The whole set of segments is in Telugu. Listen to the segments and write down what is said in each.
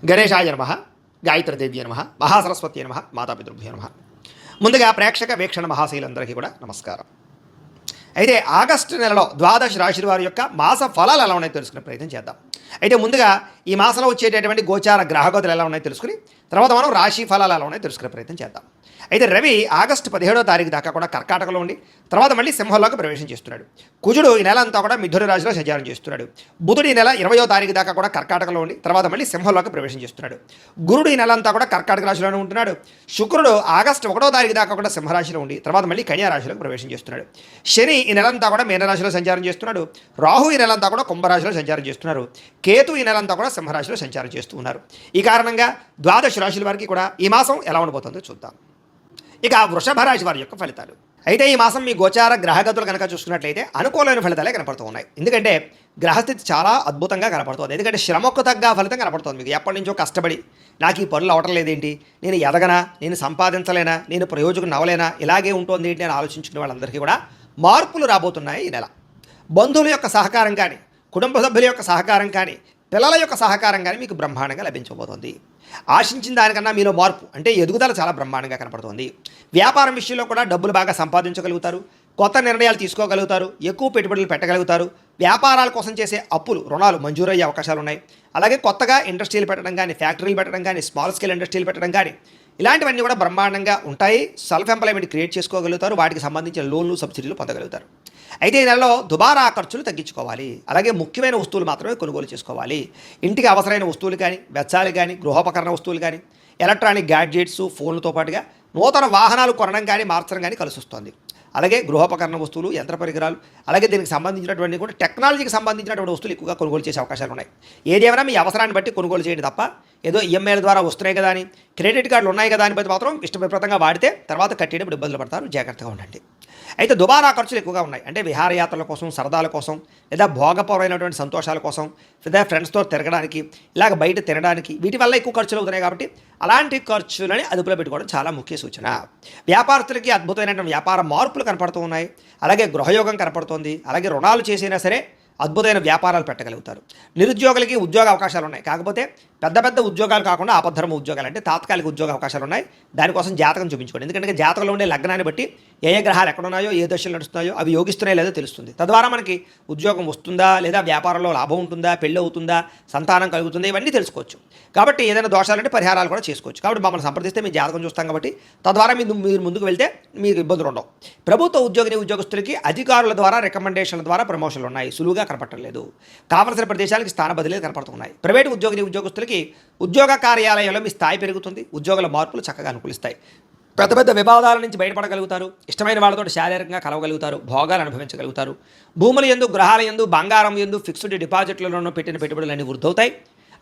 గణేశాయ నమః, గాయత్రీదేవ్య నమః, మహాసరస్వతి నమః, మాతాపితృభ్యో నమః. ముందుగా ప్రేక్షక వీక్షణ మహాశైలందరికీ కూడా నమస్కారం. అయితే ఆగస్టు నెలలో ద్వాదశ రాశుల వారి యొక్క మాస ఫలాలు ఎలా ఉన్నాయో తెలుసుకునే ప్రయత్నం చేద్దాం. అయితే ముందుగా ఈ మాసంలో వచ్చేటటువంటి గోచార గ్రహగతులు ఎలా ఉన్నాయో తెలుసుకుని తర్వాత మనం రాశి ఫలాలు ఎలా ఉన్నాయో తెలుసుకునే ప్రయత్నం చేద్దాం. అయితే రవి ఆగస్టు 17వ తారీఖు దాకా కూడా కర్కాటకలో ఉండి తర్వాత మళ్ళీ సింహంలోకి ప్రవేశం చేస్తున్నాడు. కుజుడు ఈ నెల అంతా కూడా మిథున రాశిలో సంచారం చేస్తున్నాడు. బుధుడు ఈ నెల 20వ తారీఖు దాకా కూడా కర్కాటకలో ఉండి తర్వాత మళ్ళీ సింహంలోకి ప్రవేశం చేస్తున్నాడు. గురుడు ఈ నెల అంతా కూడా కర్కాటక రాశిలోనే ఉంటున్నాడు. శుక్రుడు ఆగస్టు 1వ తారీఖు దాకా కూడా సింహరాశిలో ఉండి తర్వాత మళ్ళీ కన్యా రాశిలోకి ప్రవేశం చేస్తున్నాడు. శని ఈ నెలంతా కూడా మీనరాశిలో సంచారం చేస్తున్నాడు. రాహు ఈ నెలంతా కూడా కుంభరాశిలో సంచారం చేస్తున్నారు. కేతు ఈ నెలంతా కూడా సింహరాశిలో సంచారం చేస్తూ ఉన్నారు. ఈ కారణంగా ద్వాదశ రాశుల వారికి కూడా ఈ మాసం ఎలా ఉండబోతుందో చూద్దాం. ఇక వృషభ రాశి వారి యొక్క ఫలితాలు. అయితే ఈ మాసం మీ గోచార గ్రహగతులు కనుక చూసుకున్నట్లయితే అనుకూలమైన ఫలితాలే కనపడుతూ ఉన్నాయి. ఎందుకంటే గ్రహస్థితి చాలా అద్భుతంగా కనపడుతుంది. ఎందుకంటే శ్రమకు తగ్గ ఫలితం కనపడుతుంది. మీకు ఎప్పటి నుంచో కష్టపడి నాకు ఈ పనులు అవటం లేదేంటి, నేను ఎదగనా, నేను సంపాదించలేనా, నేను ప్రయోజనం నవ్వలేనా, ఇలాగే ఉంటుంది ఏంటి అని ఆలోచించుకునే వాళ్ళందరికీ కూడా మార్పులు రాబోతున్నాయి ఈ నెల. బంధువుల యొక్క సహకారం కానీ, కుటుంబ సభ్యుల యొక్క సహకారం కానీ, పిల్లల యొక్క సహకారం కానీ మీకు బ్రహ్మాండంగా లభించబోతోంది. ఆశించిన దానికన్నా మీలో మార్పు అంటే ఎదుగుదల చాలా బ్రహ్మాండంగా కనపడుతుంది. వ్యాపారం విషయంలో కూడా డబ్బులు బాగా సంపాదించగలుగుతారు. కొత్త నిర్ణయాలు తీసుకోగలుగుతారు. ఎక్కువ పెట్టుబడులు పెట్టగలుగుతారు. వ్యాపారాల కోసం చేసే అప్పులు, రుణాలు మంజూరయ్యే అవకాశాలు ఉన్నాయి. అలాగే కొత్తగా ఇండస్ట్రీలు పెట్టడం కానీ, ఫ్యాక్టరీలు పెట్టడం కానీ, స్మాల్ స్కేల్ ఇండస్ట్రీలు పెట్టడం కానీ ఇలాంటివన్నీ కూడా బ్రహ్మాండంగా ఉంటాయి. సెల్ఫ్ ఎంప్లాయ్మెంట్ క్రియేట్ చేసుకోగలుగుతారు. వాటికి సంబంధించిన లోన్లు, సబ్సిడీలు పొందగలుగుతారు. అయితే ఈ నెలలో దుబారా ఖర్చులు తగ్గించుకోవాలి. అలాగే ముఖ్యమైన వస్తువులు మాత్రమే కొనుగోలు చేసుకోవాలి. ఇంటికి అవసరమైన వస్తువులు కానీ, వెచ్చాలు కానీ, గృహోపకరణ వస్తువులు కానీ, ఎలక్ట్రానిక్ గ్యాడ్జెట్స్, ఫోన్లతో పాటుగా నూతన వాహనాలు కొనడం కానీ, మార్చడం కానీ కలిసి వస్తుంది. అలాగే గృహోపకరణ వస్తువులు, యంత్ర పరికరాలు, అలాగే దీనికి సంబంధించినటువంటి కూడా టెక్నాలజీకి సంబంధించినటువంటి వస్తువులు ఎక్కువగా కొనుగోలు చేసే అవకాశాలు ఉన్నాయి. ఏదేమైనా మీ అవసరాన్ని బట్టి కొనుగోలు చేయండి తప్ప ఏదో ఈఎంఐల ద్వారా వస్తున్నాయి కదా అని, క్రెడిట్ కార్డులు ఉన్నాయి కదా అని బట్టి మాత్రం ఇష్టప్రదంగా వాడితే తర్వాత కట్టేటప్పుడు ఇబ్బందులు పడతారు. జాగ్రత్తగా ఉండండి. అయితే దుబారా ఖర్చులు ఎక్కువగా ఉన్నాయి. అంటే విహారయాత్రల కోసం, సరదాల కోసం, లేదా భోగపరమైనటువంటి సంతోషాల కోసం, లేదా ఫ్రెండ్స్తో తిరగడానికి, ఇలాగ బయట తినడానికి, వీటి వల్ల ఎక్కువ ఖర్చులు అవుతున్నాయి. కాబట్టి అలాంటి ఖర్చులని అదుపులో పెట్టుకోవడం చాలా ముఖ్య సూచన. వ్యాపారస్తులకి అద్భుతమైనటువంటి వ్యాపార మార్పులు కనపడుతూ ఉన్నాయి. అలాగే గృహయోగం కనపడుతోంది. అలాగే రుణాలు చేసినా సరే అద్భుతమైన వ్యాపారాలు పెట్టగలుగుతారు. నిరుద్యోగులకి ఉద్యోగ అవకాశాలు ఉన్నాయి. కాకపోతే పెద్ద పెద్ద ఉద్యోగాలు కాకుండా ఆపద్ధర్మ ఉద్యోగాలు అంటే తాత్కాలిక ఉద్యోగ అవకాశాలు ఉన్నాయి. దానికోసం జాతకం చూపించుకోండి. ఎందుకంటే జాతకంలో ఉండే లగ్నాన్ని బట్టి ఏ గ్రహాలు ఎక్కడున్నాయో, ఏ దశలు నడుస్తున్నాయో అవి యోగిస్తున్నాయో లేదో తెలుస్తుంది. తద్వారా మనకి ఉద్యోగం వస్తుందా, లేదా వ్యాపారంలో లాభం ఉంటుందా, పెళ్ళి అవుతుందా, సంతానం కలుగుతుందా, ఇవన్నీ తెలుసుకోవచ్చు. కాబట్టి ఏదైనా దోషాలంటే పరిహారాలు కూడా చేసుకోవచ్చు. కాబట్టి మమ్మల్ని సంప్రదిస్తే మీ జాతకం చూస్తాం కాబట్టి తద్వారా మీరు ముందుకు వెళ్తే మీకు ఇబ్బందులు ఉండవు. ప్రభుత్వ ఉద్యోగస్తులకి అధికారుల ద్వారా రికమెండేషన్ల ద్వారా ప్రమోషన్లు ఉన్నాయి. సులువుగా కనపడలేదు. కావలసిన ప్రదేశాలకి స్థాన బదిలీలు కనపడుతున్నాయి. ప్రైవేటు ఉద్యోగస్తులకి ఉద్యోగ కార్యాలయంలో మీ స్థాయి పెరుగుతుంది. ఉద్యోగుల మార్పులు చక్కగా అనుకూలిస్తాయి. పెద్ద పెద్ద వివాదాల నుంచి బయటపడగలుగుతారు. ఇష్టమైన వాళ్ళతో శారీరకంగా కలవగలుగుతారు. భోగాలు అనుభవించగలుగుతారు. భూముల యందు, గ్రహాల యందు, బంగారం యందు, ఫిక్స్డ్ డిపాజిట్లలో పెట్టిన పెట్టుబడులన్నీ వృద్ధవుతాయి.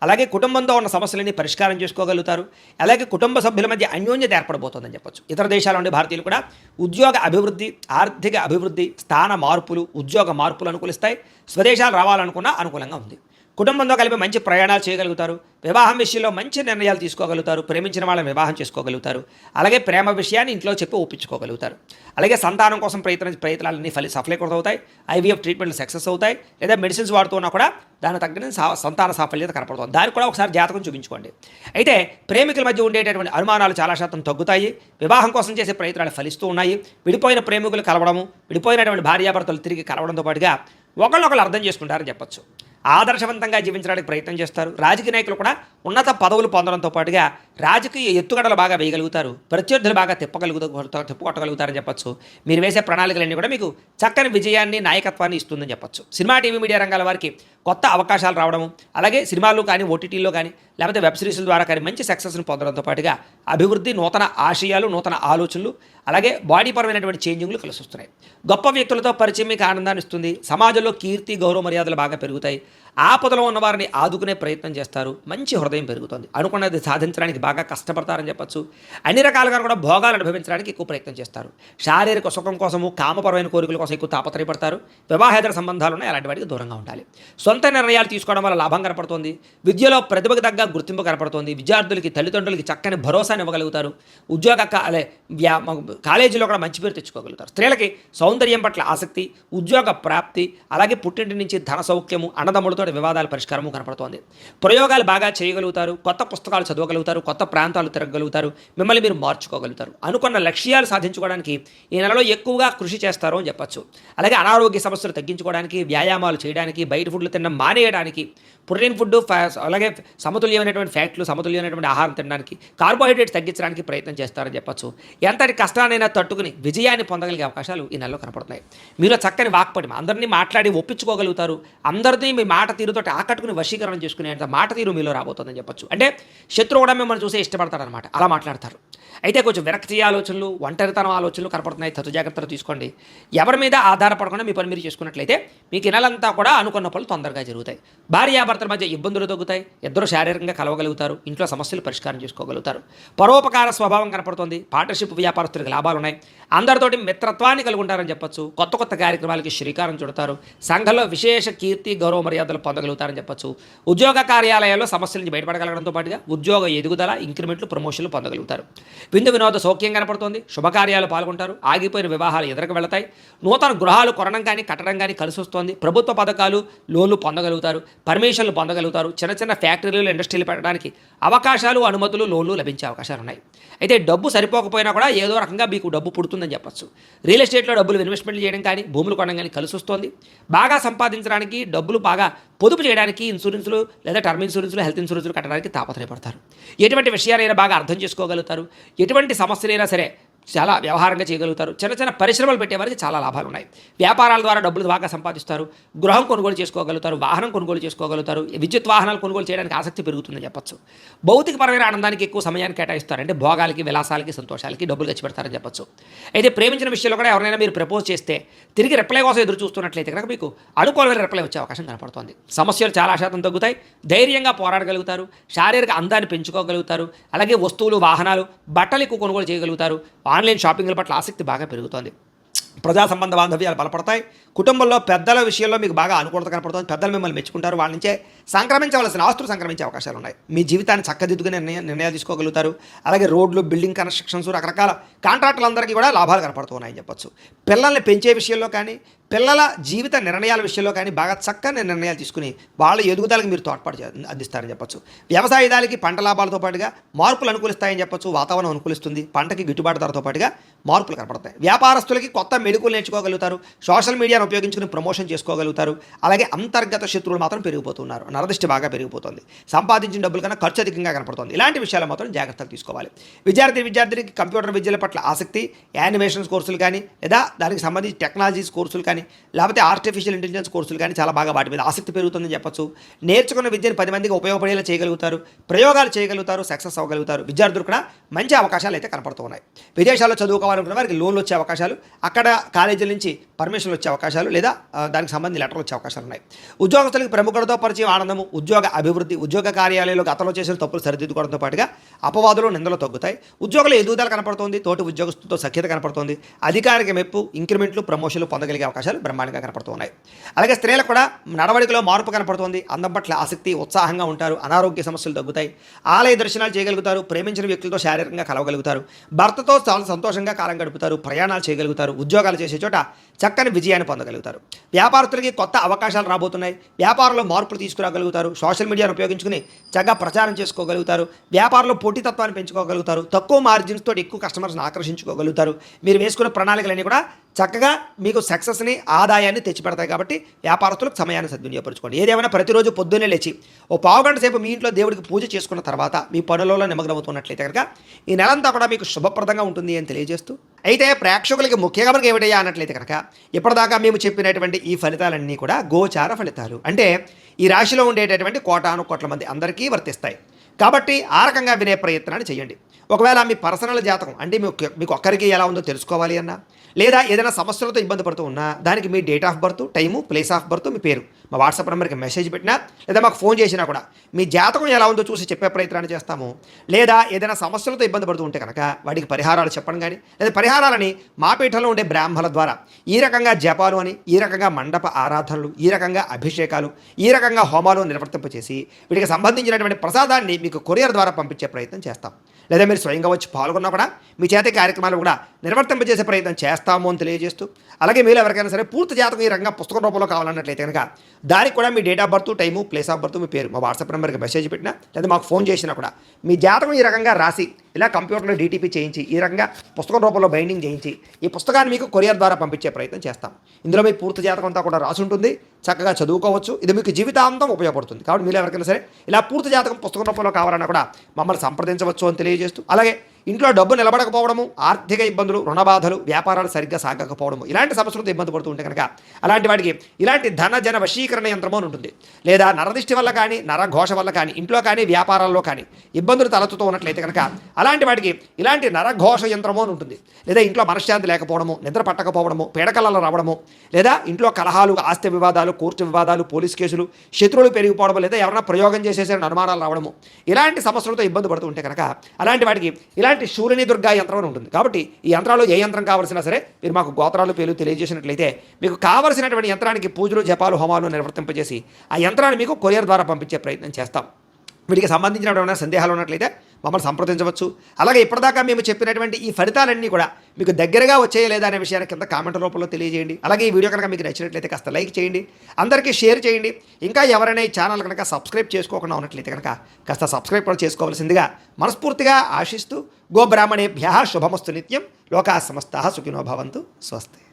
అలాగే కుటుంబంతో ఉన్న సమస్యలన్నీ పరిష్కారం చేసుకోగలుగుతారు. అలాగే కుటుంబ సభ్యుల మధ్య అన్యోన్యత ఏర్పడబోతుందని చెప్పొచ్చు. ఇతర దేశాల నుండి భారతీయులు కూడా ఉద్యోగ అభివృద్ధి, ఆర్థిక అభివృద్ధి, స్థాన మార్పులు, ఉద్యోగ మార్పులు అనుకూలిస్తాయి. స్వదేశాలు రావాలనుకున్నా అనుకూలంగా ఉంది. కుటుంబంతో కలిపి మంచి ప్రయాణాలు చేయగలుగుతారు. వివాహం విషయంలో మంచి నిర్ణయాలు తీసుకోగలుగుతారు. ప్రేమించిన వాళ్ళని వివాహం చేసుకోగలుగుతారు. అలాగే ప్రేమ విషయాన్ని ఇంట్లో చెప్పి ఒప్పించుకోగలుగుతారు. అలాగే సంతానం కోసం ప్రయత్నాలన్నీ సఫలీకృతమవుతాయి. ఐవీఎఫ్ ట్రీట్మెంట్లు సక్సెస్ అవుతాయి. లేదా మెడిసిన్స్ వాడుతున్నా కూడా దాని తగ్గని సంతాన సాఫల్యత కనపడుతుంది. దానికి కూడా ఒకసారి జాతకం చూపించుకోండి. అయితే ప్రేమికుల మధ్య ఉండేటటువంటి అనుమానాలు చాలా శాతం తగ్గుతాయి. వివాహం కోసం చేసే ప్రయత్నాలు ఫలిస్తూ ఉన్నాయి. విడిపోయిన ప్రేమికులు కలవడము, విడిపోయినటువంటి భార్యాభర్తలు తిరిగి కలవడంతో పాటుగా ఒకళ్ళొకళ్ళు అర్థం చేసుకుంటారని చెప్పచ్చు. ఆదర్శవంతంగా జీవించడానికి ప్రయత్నం చేస్తారు. రాజకీయ నాయకులు కూడా ఉన్నత పదవులు పొందడంతో పాటుగా రాజకీయ ఎత్తుగడలు బాగా వేయగలుగుతారు. ప్రత్యర్థులు బాగా తిప్పుకొట్టగలుగుతారని చెప్పచ్చు. మీరు వేసే ప్రణాళికలన్నీ కూడా మీకు చక్కని విజయాన్ని, నాయకత్వాన్ని ఇస్తుందని చెప్పచ్చు. సినిమా, టీవీ, మీడియా రంగాల వారికి కొత్త అవకాశాలు రావడము, అలాగే సినిమాలు కానీ, ఓటీటీల్లో కానీ, లేకపోతే వెబ్ సిరీస్ల ద్వారా కానీ మంచి సక్సెస్ను పొందడంతో పాటుగా అభివృద్ధి, నూతన ఆశయాలు, నూతన ఆలోచనలు, అలాగే బాడీ పరమైనటువంటి చేంజింగ్లు కలిసి వస్తున్నాయి. గొప్ప వ్యక్తులతో పరిచయం మీకు ఆనందాన్ని ఇస్తుంది. సమాజంలో కీర్తి, గౌరవ మర్యాదలు బాగా పెరుగుతాయి. ఆపదలో ఉన్న వారిని ఆదుకునే ప్రయత్నం చేస్తారు. మంచి హృదయం పెరుగుతుంది. అనుకున్నది సాధించడానికి బాగా కష్టపడతారని చెప్పచ్చు. అన్ని రకాలుగా కూడా భోగాలు అనుభవించడానికి ఎక్కువ ప్రయత్నం చేస్తారు. శారీరక సుఖం కోసము, కామపరమైన కోరికల కోసం ఎక్కువ తాపత్రయపడతారు. వివాహేతర సంబంధాలు ఉన్నాయి, అలాంటి వాటికి దూరంగా ఉండాలి. సొంత నిర్ణయాలు తీసుకోవడం వల్ల లాభం కనపడుతుంది. విద్యలో ప్రతిభకు తగ్గ గుర్తింపు కనపడుతుంది. విద్యార్థులకి, తల్లిదండ్రులకి చక్కని భరోసాని ఇవ్వగలుగుతారు. ఉద్యోగ కాలేజీలో కూడా మంచి పేరు తెచ్చుకోగలుగుతారు. స్త్రీలకి సౌందర్యం పట్ల ఆసక్తి, ఉద్యోగ ప్రాప్తి, అలాగే పుట్టింటి నుంచి ధన సౌఖ్యము, అన్నదమ్ములతో బంధువులతో వివాదాల పరిష్కారము కనపడుతోంది. ప్రయోగాలు బాగా చేయగలుగుతారు, కొత్త పుస్తకాలు చదవగలుగుతారు, కొత్త ప్రాంతాలు తిరగలుగుతారు, మిమ్మల్ని మీరు మార్చుకోగలుగుతారు. అనుకున్న లక్ష్యాలు సాధించుకోవడానికి ఈ నెలలో ఎక్కువగా కృషి చేస్తారు అని చెప్పచ్చు. అలాగే అనారోగ్య సమస్యలు తగ్గించుకోవడానికి, వ్యాయామాలు చేయడానికి, బయట ఫుడ్లు తినడం మానేయడానికి, ప్రోటీన్ ఫుడ్ అలాగే సమతుల్యమైనటువంటి ఫ్యాట్లు, సమతుల్యమైనటువంటి ఆహారం తినడానికి, కార్బోహైడ్రేట్స్ తగ్గించడానికి ప్రయత్నం చేస్తారని చెప్పచ్చు. ఎంతటి కష్టానైనా తట్టుకుని విజయాన్ని పొందగలిగే అవకాశాలు ఈ నెలలో కనపడుతున్నాయి. మీలో చక్కని వాక్పటిమ, అందరినీ మాట్లాడి ఒప్పించుకోగలుగుతారు, అందరినీ మీ మాట తీరుతో ఆకట్టుకుని వశీకరణం చేసుకునేంత మాట తీరు మీలో రాబోతుందని చెప్పచ్చు. అంటే శత్రువు కూడా మిమ్మల్ని చూసే ఇష్టపడతాడనమాట, అలా మాట్లాడతారు. అయితే కొంచెం విరక్తి ఆలోచనలు, ఒంటరితనం ఆలోచనలు కనపడుతున్నాయి. తగు జాగ్రత్తలు తీసుకోండి. ఎవరి మీద ఆధారపడకుండా మీ పని మీరు చేసుకున్నట్లయితే మీకు ఈ నెలంతా కూడా అనుకున్న పనులు తొందరగా జరుగుతాయి. భార్యాభర్తల మధ్య ఇబ్బందులు తగ్గుతాయి. ఇద్దరు శారీరకంగా కలవగలుగుతారు. ఇంట్లో సమస్యలు పరిష్కారం చేసుకోగలుగుతారు. పరోపకార స్వభావం కనపడుతుంది. పార్ట్నర్షిప్ వ్యాపారస్తులకు లాభాలు ఉన్నాయి. అందరితోటి మిత్రత్వాన్ని కలిగి ఉంటారని చెప్పచ్చు. కొత్త కొత్త కార్యక్రమాలకి శ్రీకారం చుడతారు. సంఘంలో విశేష కీర్తి, గౌరవ మర్యాదలు పొందగలుగుతారని చెప్పచ్చు. ఉద్యోగ కార్యాలయాల్లో సమస్యల నుంచి బయటపడగలగడంతో పాటుగా ఉద్యోగ ఎదుగుదల, ఇంక్రిమెంట్లు, ప్రమోషన్లు పొందగలుగుతారు. విందు వినోద సౌఖ్యం కనపడుతుంది. శుభకార్యాలు పాల్గొంటారు. ఆగిపోయిన వివాహాలు ఎదురుకు వెళతాయి. నూతన గృహాలు కొనడం కానీ కట్టడం కానీ కలిసి వస్తుంది. ప్రభుత్వ పథకాలు, లోన్లు పొందగలుగుతారు. పర్మిషన్లు పొందగలుగుతారు. చిన్న చిన్న ఫ్యాక్టరీలు, ఇండస్ట్రీలు పెట్టడానికి అవకాశాలు, అనుమతులు, లోన్లు లభించే అవకాశాలు ఉన్నాయి. అయితే డబ్బు సరిపోకపోయినా కూడా ఏదో రకంగా మీకు డబ్బు పుడుతుందని చెప్పచ్చు. రియల్ ఎస్టేట్లో డబ్బులు ఇన్వెస్ట్మెంట్ చేయడం కానీ, భూములు కొనడం కానీ కలిసి వస్తుంది. బాగా సంపాదించడానికి, డబ్బులు బాగా పొదుపు చేయడానికి ఇన్సూరెన్స్లు లేదా టర్మ్ ఇన్సూరెన్స్లు, హెల్త్ ఇన్సూరెన్స్లు కట్టడానికి తాపత్రయపడతారు. ఎటువంటి విషయాలైనా బాగా అర్థం చేసుకోగలుగుతారు. ఎటువంటి సమస్యలైనా సరే చాలా వ్యవహారంగా చేయగలుగుతారు. చిన్న చిన్న పరిశ్రమలు పెట్టేవారికి చాలా లాభాలు ఉన్నాయి. వ్యాపారాల ద్వారా డబ్బులు బాగా సంపాదిస్తారు. గృహం కొనుగోలు చేసుకోగలుగుతారు. వాహనం కొనుగోలు చేసుకోగలుగుతారు. విద్యుత్ వాహనాలు కొనుగోలు చేయడానికి ఆసక్తి పెరుగుతుందని చెప్పచ్చు. భౌతికపరమైన ఆనందానికి ఎక్కువ సమయాన్ని కేటాయిస్తారు. అంటే భోగాలకి, విలాసాలకి, సంతోషాలకి డబ్బులు ఖర్చు పెడతారని చెప్పచ్చు. అయితే ప్రేమించిన విషయంలో కూడా ఎవరైనా మీరు ప్రపోజ్ చేస్తే తిరిగి రిప్లై కోసం ఎదురు చూస్తున్నట్లయితే కనుక మీకు అనుకూలమైన రిప్లై వచ్చే అవకాశం కనపడుతుంది. సమస్యలు చాలా శాతం తగ్గుతాయి. ధైర్యంగా పోరాడగలుగుతారు. శారీరక అందాన్ని పెంచుకోగలుగుతారు. అలాగే వస్తువులు, వాహనాలు, బట్టలు ఎక్కువ కొనుగోలు చేయగలుగుతారు. ఆన్లైన్ షాపింగ్ల పట్ల ఆసక్తి బాగా పెరుగుతోంది. ప్రజా సంబంధ బాంధవ్యాలు బలపడతాయి. కుటుంబంలో పెద్దల విషయంలో మీకు బాగా అనుకూలత కనపడుతుంది. పెద్దలు మిమ్మల్ని మెచ్చుకుంటారు. వాళ్ళ నుంచే సంక్రమించవలసిన ఆస్తులు సంక్రమించే అవకాశాలు ఉన్నాయి. మీ జీవితాన్ని చక్కదిద్దుకునే నిర్ణయాలు తీసుకోగలుగుతారు. అలాగే రోడ్లు, బిల్డింగ్ కన్స్ట్రక్షన్స్, రకరకాల కాంట్రాక్టులందరికీ కూడా లాభాలు కనపడుతున్నాయని చెప్పచ్చు. పిల్లల్ని పెంచే విషయంలో కానీ, పిల్లల జీవిత నిర్ణయాల విషయంలో కానీ బాగా చక్కని నిర్ణయాలు తీసుకుని వాళ్ళ ఎదుగుదలకు మీరు తోడ్పాటు అందిస్తారని చెప్పచ్చు. వ్యవసాయదానికి పంట లాభాలతో పాటుగా మార్పులు అనుకూలిస్తాయని చెప్పచ్చు. వాతావరణం అనుకూలిస్తుంది. పంటకి గిట్టుబాటు ధరతో పాటుగా మార్పులు కనపడతాయి. వ్యాపారస్తులకి కొత్త మెడుకులు నేర్చుకోగలుగుతారు. సోషల్ మీడియాను ఉపయోగించుకుని ప్రమోషన్ చేసుకోగలుగుతారు. అలాగే అంతర్గత శత్రువులు మాత్రం పెరిగిపోతున్నారు. నరదృష్టి బాగా పెరిగిపోతుంది. సంపాదించిన డబ్బుల కన్నా ఖర్చు అధికంగా కనపడుతుంది. ఇలాంటి విషయాలు మాత్రం జాగ్రత్తలు తీసుకోవాలి. విద్యార్థికి కంప్యూటర్ విద్యల పట్ల ఆసక్తి, యానిమేషన్స్ కోర్సులు కానీ, లేదా దానికి సంబంధించి టెక్నాలజీస్ కోర్సులు కానీ, లేకపోతే ఆర్టిఫిషియల్ ఇంటెలిజెన్స్ కోర్సులు కానీ చాలా బాగా వాటి మీద ఆసక్తి పెరుగుతుందని చెప్పచ్చు. నేర్చుకున్న విద్యను 10 మందికి ఉపయోగపడేలా చేయగలుగుతారు. ప్రయోగాలు చేయగలుగుతారు. సక్సెస్ అవ్వగలుగుతారు. విద్యార్థులు కూడా మంచి అవకాశాలు అయితే కనపడుతున్నాయి. విదేశాల్లో చదువుకోవాలనుకున్న వారికి లోన్లు వచ్చే అవకాశాలు, అక్కడ కాలేజీల నుంచి పర్మిషన్లు వచ్చే అవకాశాలు, లేదా దానికి సంబంధించి లెటర్లు వచ్చే అవకాశాలు ఉన్నాయి. ఉద్యోగస్తులకి ప్రముఖులతో పరిచయం, ఆనందము, ఉద్యోగ అభివృద్ధి, ఉద్యోగ కార్యాలయంలో గతంలో చేసిన తప్పులు సరిదిద్దుకోవడంతో పాటుగా అపవాదులు, నిందలు తగ్గుతాయి. ఉద్యోగుల ఎదుగుదల కనపడుతుంది. తోటి ఉద్యోగస్తులతో సఖ్యత కనపడుతుంది. అధికారిక మెప్పు, ఇంక్రిమెంట్లు, ప్రమోషన్లు పొందగలిగే అవకాశాలు బ్రహ్మాండంగా కనపడుతున్నాయి. అలాగే స్త్రీలకు కూడా నడవడికలో మార్పు కనపడుతుంది. అందం పట్ల ఆసక్తి, ఉత్సాహంగా ఉంటారు. అనారోగ్య సమస్యలు తగ్గుతాయి. ఆలయ దర్శనాలు చేయగలుగుతారు. ప్రేమించిన వ్యక్తులతో శారీరకంగా కలవగలుగుతారు. భర్తతో చాలా సంతోషంగా కాలం గడుపుతారు. ప్రయాణాలు చేయగలుగుతారు. ఉద్యోగాలు చేసే చోట చక్కని విజయాన్ని పొందగలుగుతారు. వ్యాపారస్తులకి కొత్త అవకాశాలు రాబోతున్నాయి. వ్యాపారంలో మార్పులు తీసుకురాగలుగుతారు. సోషల్ మీడియాను ఉపయోగించుకుని చక్కగా ప్రచారం చేసుకోగలుగుతారు. వ్యాపారంలో పోటీతత్వాన్ని పెంచుకోగలుగుతారు. తక్కువ మార్జిన్స్ తోటి ఎక్కువ కస్టమర్స్ని ఆకర్షించుకోగలుగుతారు. మీరు వేసుకున్న ప్రణాళికలన్నీ కూడా చక్కగా మీకు సక్సెస్ని, ఆదాయాన్ని తెచ్చిపెడతాయి. కాబట్టి వ్యాపారస్తులకు సమయాన్ని సద్వినియోగపరచుకోండి. ఏదేమైనా ప్రతిరోజు పొద్దున్నే లేచి ఓ పావుగంట సేపు మీ ఇంట్లో దేవుడికి పూజ చేసుకున్న తర్వాత మీ పనులలో నిమగ్నమవుతున్నట్లయితే కనుక ఈ నెలంతా కూడా మీకు శుభప్రదంగా ఉంటుంది అని తెలియజేస్తూ, అయితే ప్రేక్షకులకి ముఖ్యంగా మనకి ఏమిటయ్యా అన్నట్లయితే కనుక ఇప్పటిదాకా మేము చెప్పినటువంటి ఈ ఫలితాలన్నీ కూడా గోచార ఫలితాలు. అంటే ఈ రాశిలో ఉండేటటువంటి కోటాను కోట్ల మంది అందరికీ వర్తిస్తాయి. కాబట్టి ఆ రకంగా వినే ప్రయత్నాన్ని చేయండి. ఒకవేళ మీ పర్సనల్ జాతకం అంటే మీకు ఒక్కరికి ఎలా ఉందో తెలుసుకోవాలి అన్నా, లేదా ఏదైనా సమస్యలతో ఇబ్బంది పడుతూ ఉన్నా దానికి మీ date of birth, time, place of birth, మీ పేరు మా వాట్సాప్ నెంబర్కి మెసేజ్ పెట్టినా, లేదా మాకు ఫోన్ చేసినా కూడా మీ జాతకం ఎలా ఉందో చూసి చెప్పే ప్రయత్నాన్ని చేస్తాము. లేదా ఏదైనా సమస్యలతో ఇబ్బంది పడుతూ ఉంటే కనుక వాటికి పరిహారాలు చెప్పడం కానీ, లేదా పరిహారాలని మా పీఠంలో ఉండే బ్రాహ్మణుల ద్వారా ఈ రకంగా జపాలు అని, ఈ రకంగా మండప ఆరాధనలు, ఈ రకంగా అభిషేకాలు, ఈ రకంగా హోమాలు నిర్వర్తింపచేసి వీటికి సంబంధించినటువంటి ప్రసాదాన్ని మీకు కొరియర్ ద్వారా పంపించే ప్రయత్నం చేస్తాం. లేదా మీరు స్వయంగా వచ్చి పాల్గొన్నా కూడా మీ చేత కార్యక్రమాలు కూడా నిర్వర్తింపజేసే ప్రయత్నం చేస్తాము అని తెలియజేస్తూ, అలాగే మీరు ఎవరికైనా సరే పూర్తి జాతకం ఈ రంగం పుస్తకం రూపంలో కావాలన్నట్లయితే కనుక దానికి కూడా మీ date of birth, time, place of birth, మీ పేరు మా వాట్సాప్ నెంబర్కి మెసేజ్ పెట్టినా లేదా మాకు ఫోన్ చేసినా కూడా మీ జాతకం ఈ రకంగా రాసి ఇలా కంప్యూటర్లో డీటీపీ చేయించి ఈ రకంగా పుస్తకం రూపంలో బైండింగ్ చేయించి ఈ పుస్తకాన్ని మీకు కొరియర్ ద్వారా పంపించే ప్రయత్నం చేస్తాం. ఇందులో మీ పూర్తి జాతకం అంతా కూడా రాసి ఉంటుంది, చక్కగా చదువుకోవచ్చు. ఇది మీకు జీవితాంతం ఉపయోగపడుతుంది. కాబట్టి మీరు ఎవరికైనా సరే ఇలా పూర్తి జాతకం పుస్తకం రూపంలో కావాలన్నా కూడా మమ్మల్ని సంప్రదించవచ్చు అని తెలియజేస్తూ, అలాగే ఇంట్లో డబ్బు నిలబడకపోవడము, ఆర్థిక ఇబ్బందులు, రుణబాధలు, వ్యాపారాలు సరిగ్గా సాగకపోవడము ఇలాంటి సమస్యలతో ఇబ్బంది పడుతూ ఉంటే కనుక అలాంటి వాటికి ఇలాంటి ధన జన వశీకరణ యంత్రము అని ఉంటుంది. లేదా నరదిష్టి వల్ల కానీ, నరఘోష వల్ల కానీ, ఇంట్లో కానీ, వ్యాపారాల్లో కానీ ఇబ్బందులు తలెత్తుతూ ఉన్నట్లయితే కనుక అలాంటి వాటికి ఇలాంటి నరఘోష యంత్రము అని ఉంటుంది. లేదా ఇంట్లో మనశ్శాంతి లేకపోవడము, నిద్ర పట్టకపోవడము, పీడకలలు రావడము, లేదా ఇంట్లో కలహాలు, ఆస్తి వివాదాలు, కోర్టు వివాదాలు, పోలీస్ కేసులు, శత్రువులు పెరిగిపోవడము, లేదా ఎవరైనా ప్రయోగం చేసేసే అనుమానాలు రావడము ఇలాంటి సమస్యలతో ఇబ్బంది పడుతూ ఉంటే కనుక అలాంటి వాటికి ఇలాంటి శూలిని దుర్గా యంత్రం అని ఉంటుంది. కాబట్టి ఈ యంత్రాలు ఏ యంత్రం కావాల్సినా సరే మీరు మాకు గోత్రాలు పేర్లు తెలియజేసినట్లయితే మీకు కావలసినటువంటి యంత్రానికి పూజలు, జపాలు, హోమాలు నిర్వర్తింపజేసి ఆ యంత్రాన్ని మీకు కొరియర్ ద్వారా పంపించే ప్రయత్నం చేస్తాం. వీటికి సంబంధించిన ఏమైనా సందేహాలు ఉన్నట్లయితే మమ్మల్ని సంప్రదించవచ్చు. అలాగే ఇప్పటిదాకా మేము చెప్పినటువంటి ఈ ఫలితాలన్నీ కూడా మీకు దగ్గరగా వచ్చాయా లేదా అనే విషయాన్ని కింద కామెంట్ రూపంలో తెలియజేయండి. అలాగే ఈ వీడియో కనుక మీకు నచ్చినట్లయితే కాస్త లైక్ చేయండి, అందరికీ షేర్ చేయండి. ఇంకా ఎవరైనా ఈ ఛానల్ కనుక సబ్స్క్రైబ్ చేసుకోకుండా ఉన్నట్లయితే కనుక కాస్త సబ్స్క్రైబ్ కూడా చేసుకోవాల్సిందిగా మనస్ఫూర్తిగా ఆశిస్తూ, గోబ్రాహ్మణేభ్యః శుభమస్తు నిత్యం, లోకాః సమస్తాః సుఖినో భవంతు. స్వస్తి.